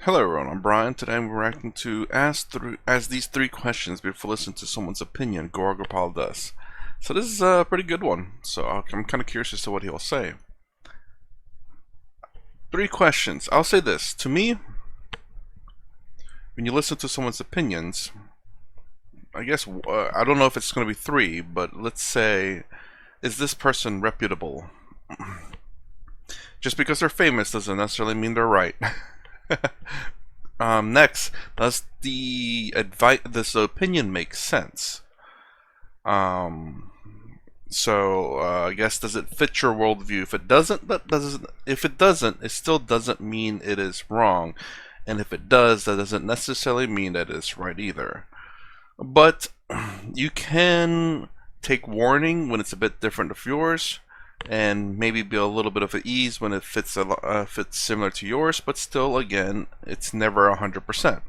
Hello everyone, I'm Brian. Today I'm reacting to ask these three questions before listening to someone's opinion, Gaur does. So this is a pretty good one, so I'm kind of curious as to what he'll say. Three questions. I'll say this. To me, when you listen to someone's opinions, I guess, I don't know if it's going to be three, but let's say, is this person reputable? Just because they're famous doesn't necessarily mean they're right. Next, does this opinion make sense? I guess, does it fit your worldview? If it doesn't, it still doesn't mean it is wrong. And if it does, that doesn't necessarily mean that it's right either. But you can take warning when it's a bit different of yours, and maybe be a little bit of an ease when it fits similar to yours, but still, again, it's never 100%.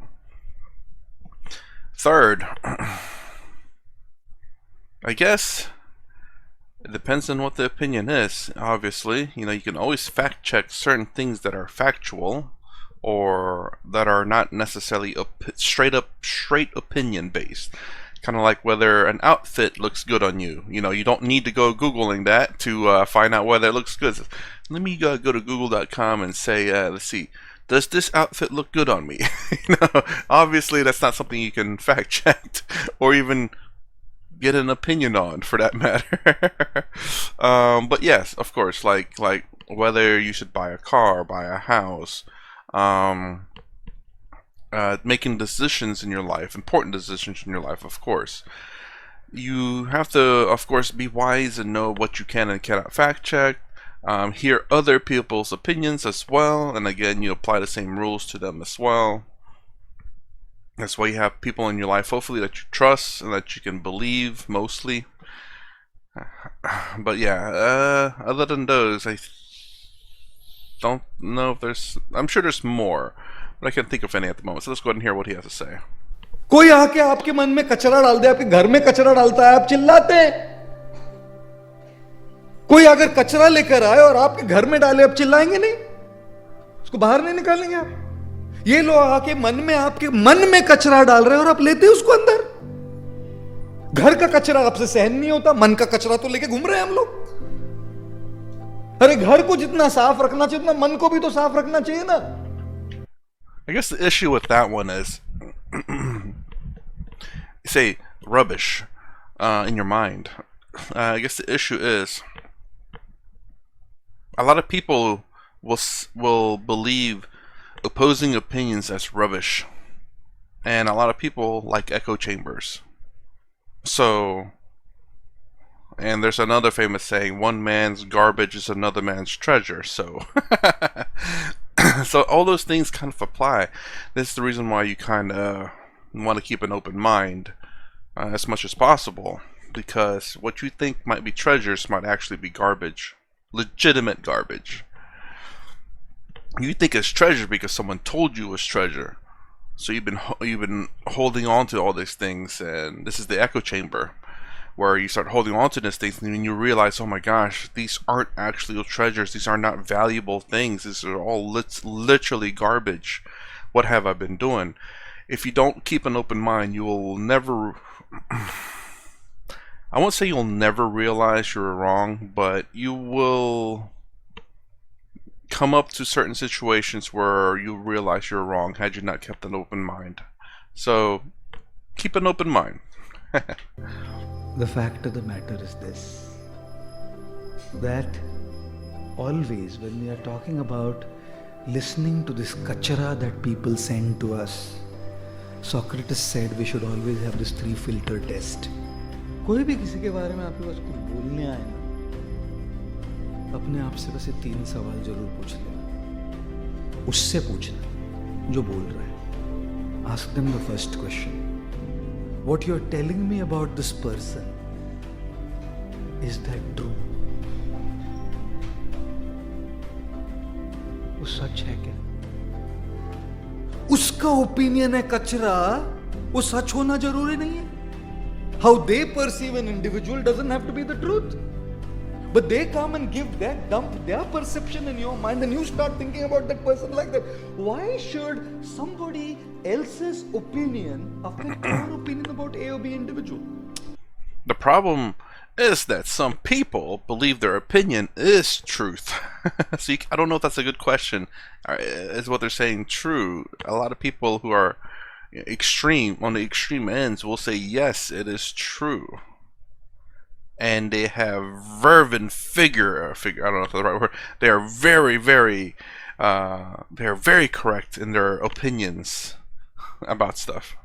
Third, I guess it depends on what the opinion is. Obviously, you can always fact check certain things that are factual or that are not necessarily straight opinion based. Kind of like whether an outfit looks good on you. You don't need to go Googling that to find out whether it looks good. Let me go to google.com and say, let's see, does this outfit look good on me? Obviously that's not something you can fact check or even get an opinion on, for that matter. But yes, of course, like whether you should buy a car, buy a house, making decisions in your life, important decisions in your life, of course. You have to, of course, be wise and know what you can and cannot fact check. Hear other people's opinions as well, and again, you apply the same rules to them as well. That's why you have people in your life, hopefully, that you trust and that you can believe, mostly. But yeah, other than those, I don't know if I'm sure there's more, but I can't think of any at the moment. So let's go ahead and hear what he has to say. कोई आके आपके मन में कचरा डाल दे, आपके घर में कचरा डालता है, आप चिल्लाते हैं. कोई अगर कचरा लेकर आए और आपके घर में डाले, आप चिल्लाएंगे नहीं? उसको बाहर नहीं निकालेंगे आप? ये लोग आके आपके मन में कचरा डाल रहे हैं और आप लेते हैं उसको अंदर. घर का कचरा आपसे सहन नहीं होता, मन का कचरा तो लेके घूम रहे हैं हम लोग. अरे घर को जितना साफ रखना चाहिए उतना मन को भी तो साफ रखना चाहिए ना. I guess the issue with that one is, you say rubbish in your mind. I guess the issue is, a lot of people will believe opposing opinions as rubbish, and a lot of people like echo chambers. So, and there's another famous saying, one man's garbage is another man's treasure. So so all those things kind of apply. This is the reason why you kind of want to keep an open mind as much as possible, because what you think might be treasures might actually be garbage, legitimate garbage. You think it's treasure because someone told you it's treasure, so you've been holding on to all these things, and this is the echo chamber, where you start holding on to these things, and then you realize, oh my gosh, these aren't actually treasures. These are not valuable things. These are all literally garbage. What have I been doing? If you don't keep an open mind, you will never, I won't say you'll never realize you're wrong, but you will come up to certain situations where you realize you're wrong had you not kept an open mind. So keep an open mind. The fact of the matter is this, that always when we are talking about listening to this kachara that people send to us, Socrates said we should always have this 3 filter test. कोई भी किसी के बारे में आपके पास कुछ बोलने आए ना, अपने आप से बस ये 3 सवाल जरूर पूछ लेना. उससे पूछना जो बोल रहा है. Ask them the first question. What you're telling me about this person, is that true? वो सच है क्या? उसका ओपिनियन है कचरा, वो सच होना जरूरी नहीं है. How they perceive an individual doesn't have to be the truth. But they come and give that, dump their perception in your mind, and you start thinking about that person like that. Why should somebody else's opinion affect your opinion about A or B individual? The problem is that some people believe their opinion is truth. So I don't know if that's a good question. Is what they're saying true? A lot of people who are extreme, on the extreme ends, will say yes, it is true. And they have fervent figure, I don't know if that's the right word. They are very correct in their opinions about stuff.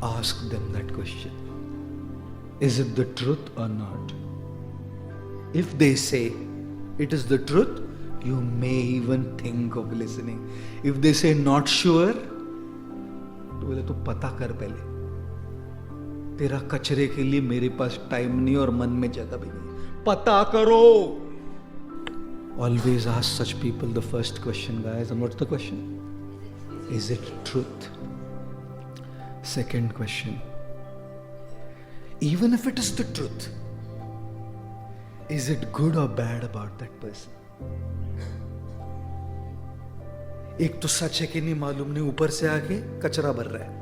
Ask them that question. Is it the truth or not? If they say it is the truth, you may even think of listening. If they say not sure, तो बोले तो पता कर पहले. तेरा कचरे के लिए मेरे पास टाइम नहीं और मन में जगह भी नहीं. पता करो. Always ask such people the first question, guys. And what's the question? Is it truth? Second question. Even if it is the truth, is it good or bad about that person? एक तो सच है कि नहीं मालूम नहीं, ऊपर से आके कचरा भर रहा है.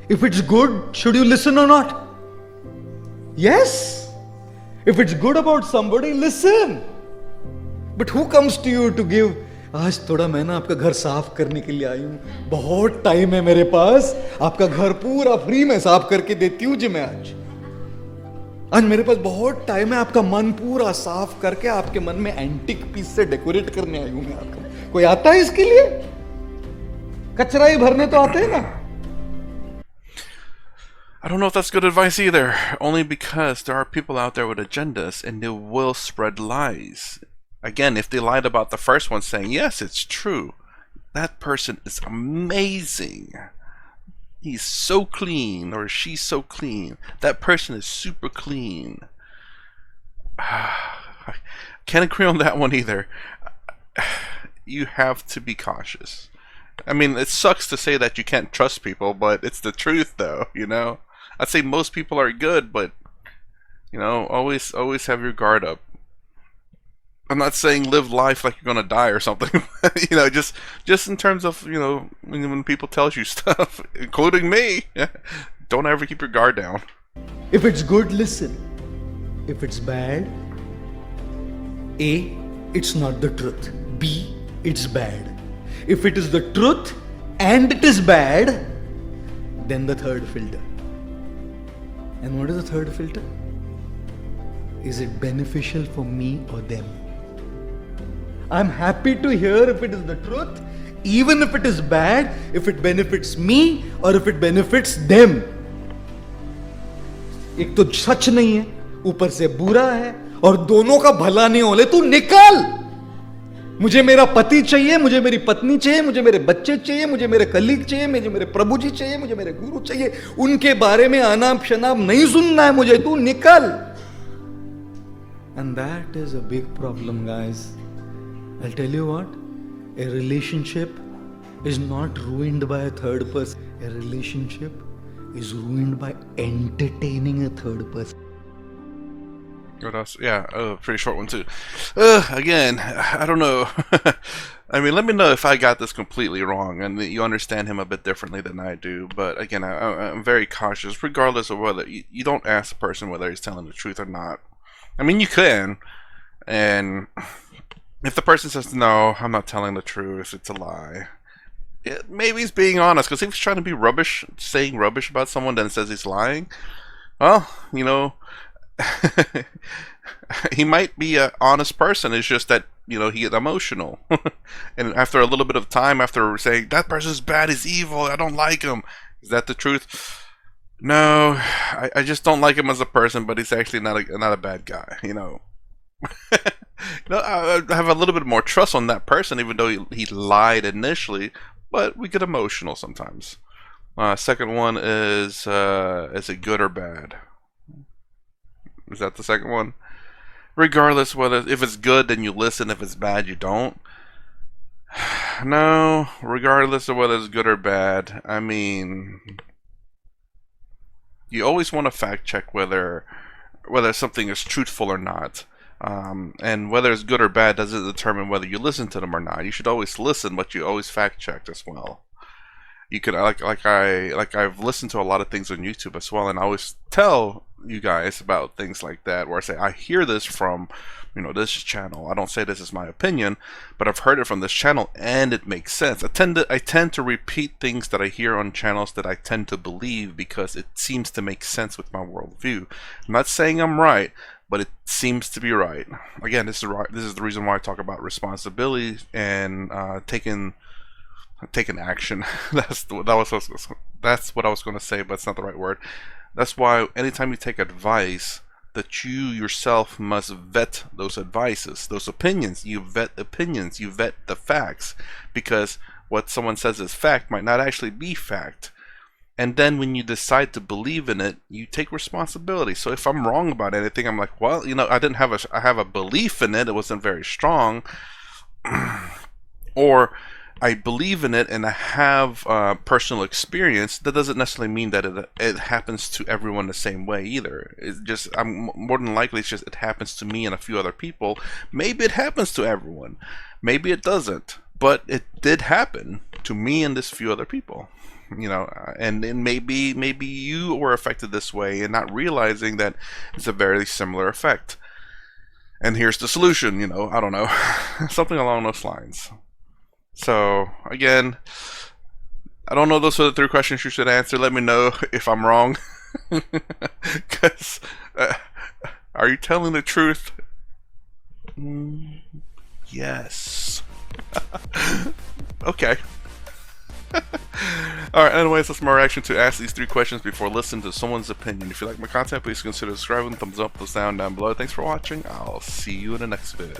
If it's good, should you listen or not? Yes. If it's good about somebody, listen. But who comes to you to give? आज थोड़ा मैं ना आपका घर साफ करने के लिए आई हूं, बहुत टाइम है मेरे पास, आपका घर पूरा फ्री में साफ करके देती हूं जी मैं आज मेरे पास बहुत टाइम है, आपका मन पूरा साफ करके आपके मन में एंटिक पीस से डेकोरेट करने आई हूं मैं आपका. कोई आता है इसके लिए? कचरा ही भरने तो आते हैं ना. I don't know if that's good advice either, only because there are people out there with agendas and they will spread lies. Again, if they lied about the first one saying, yes, it's true, that person is amazing. He's so clean, or she's so clean. That person is super clean. I can't agree on that one either. You have to be cautious. I mean, it sucks to say that you can't trust people, but it's the truth though, you know? I'd say most people are good, but you know, always have your guard up. I'm not saying live life like you're gonna die or something. You know, just in terms of, you know, when people tell you stuff, including me, don't ever keep your guard down. If it's good, listen. If it's bad, A, it's not the truth. B, it's bad. If it is the truth and it is bad, then the third filter. And what is the third filter? Is it beneficial for me or them? I'm happy to hear if it is the truth, even if it is bad, if it benefits me or if it benefits them. एक तो सच नहीं है, ऊपर से बुरा है, और दोनों का भला नहीं होले, तू निकल. मुझे मेरा पति चाहिए, मुझे मेरी पत्नी चाहिए, मुझे मेरे बच्चे चाहिए, मुझे मेरे कलीग चाहिए, मुझे मेरे प्रभु जी चाहिए, मुझे मेरे गुरु चाहिए. उनके बारे में अनाप शनाप नहीं सुनना है मुझे, तू निकल. And that is a big problem, guys. I'll tell you what, a relationship is not ruined by a third person. A relationship is ruined by entertaining a third person. What else? Yeah, pretty short one too. Again, I don't know. I mean, let me know if I got this completely wrong and that you understand him a bit differently than I do. But again, I'm very cautious, regardless of whether you don't ask the person whether he's telling the truth or not. I mean, you can, and if the person says, no, I'm not telling the truth, it's a lie, maybe he's being honest, because if he's trying to be rubbish, saying rubbish about someone, then says he's lying, well, you know, he might be an honest person. It's just that, you know, he gets emotional. And after a little bit of time, after saying, that person's bad, he's evil, I don't like him, is that the truth? No, I just don't like him as a person, but he's actually not a bad guy, you know. You know, I have a little bit more trust on that person, even though he lied initially, but we get emotional sometimes. Second one is it good or bad? Is that the second one? Regardless if it's good, then you listen. If it's bad, you don't. No, regardless of whether it's good or bad. I mean, you always want to fact check whether whether something is truthful or not. And whether it's good or bad doesn't determine whether you listen to them or not. You should always listen, but you always fact check as well. You can I've listened to a lot of things on YouTube as well, and I always tell you guys about things like that where I say I hear this from, this channel. I don't say this is my opinion, but I've heard it from this channel and it makes sense. I tend to repeat things that I hear on channels that I tend to believe because it seems to make sense with my worldview. I'm not saying I'm right, but it seems to be right. Again, this is the reason why I talk about responsibility and taking action. That's what I was going to say, but it's not the right word. That's why anytime you take advice, that you yourself must vet those advices, those opinions. You vet opinions, you vet the facts, because what someone says is fact might not actually be fact. And then when you decide to believe in it, you take responsibility. So if I'm wrong about anything, I'm like, well, I have a belief in it. It wasn't very strong. Or I believe in it and I have personal experience. That doesn't necessarily mean that it happens to everyone the same way either. It's just, I'm more than likely it's just it happens to me and a few other people. Maybe it happens to everyone. Maybe it doesn't. But it did happen to me and this few other people. And then maybe you were affected this way and not realizing that it's a very similar effect. And here's the solution, I don't know. Something along those lines. So, again, I don't know, those are the 3 questions you should answer. Let me know if I'm wrong. Because, are you telling the truth? Yes. Okay. Alright, anyways, that's my reaction to ask these 3 questions before listening to someone's opinion. If you like my content, please consider subscribing, thumbs up, thumbs down below. Thanks for watching. I'll see you in the next vid.